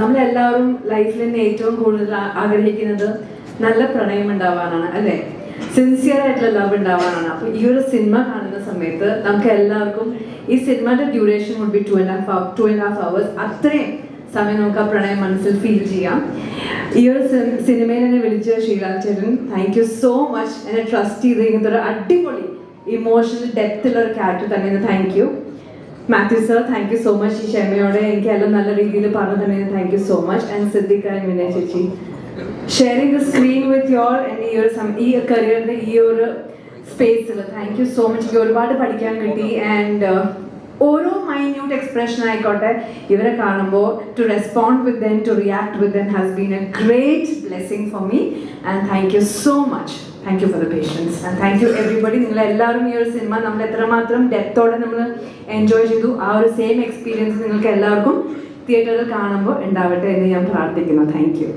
നമ്മളെല്ലാവരും ലൈഫിൽ തന്നെ ഏറ്റവും കൂടുതൽ ആഗ്രഹിക്കുന്നത് നല്ല പ്രണയം ഉണ്ടാവാനാണ്, അല്ലേ? സിൻസിയർ ആയിട്ടുള്ള ലവ് ഉണ്ടാവാനാണ്. അപ്പൊ ഈ ഒരു സിനിമ കാണുന്ന സമയത്ത് നമുക്ക് എല്ലാവർക്കും ഈ സിനിമയുടെ ഡ്യൂറേഷൻ വുഡ് ബി 2.5 hours. അത്രയും സമയം നമുക്ക് ആ പ്രണയം മനസ്സിൽ ഫീൽ ചെയ്യാം. ഈ ഒരു സിനിമയിൽ എന്നെ വിളിച്ച ശ്രീലാൽ ചേട്ടൻ, താങ്ക് യു സോ മച്ച്. എന്നെ ട്രസ്റ്റ് ചെയ്ത് ഇങ്ങനത്തെ ഒരു അടിപൊളി ഇമോഷണൽ ഡെപ്ത് ഉള്ള ഒരു ക്യാരക്ടർ തന്നെ thank you. Mathew sir, thank you so much. ഈ ക്ഷമയോടെ എനിക്ക് എല്ലാം നല്ല രീതിയിൽ പറഞ്ഞു തന്നെ thank you so much. And Siddiqa and Vinaya ചേച്ചി, sharing the screen with your ഈ കരിയറിന്റെ ഈ ഒരു സ്പേസിൽ താങ്ക് യു സോ മച്ച്. എനിക്ക് ഒരുപാട് പഠിക്കാൻ കിട്ടി. ആൻഡ് ഓരോ മൈന്യൂട്ട് എക്സ്പ്രഷൻ ആയിക്കോട്ടെ ഇവരെ കാണുമ്പോൾ to respond with them, to react with them has been a great blessing for me. And thank you so much. Thank you for the patience and thank you everybody. നിങ്ങളെല്ലാവരും ഈ ഒരു cinema നമ്മൾ എത്രമാത്രം ഡെപ്തോടെ നമ്മൾ enjoy ചെയ്തു, ആ ഒരു same experience നിങ്ങൾക്ക് എല്ലാവർക്കും തിയേറ്ററിൽ കാണുമ്പോൾ ഉണ്ടാവട്ടെ എന്ന് ഞാൻ പ്രാർത്ഥിക്കുന്നു. Thank you.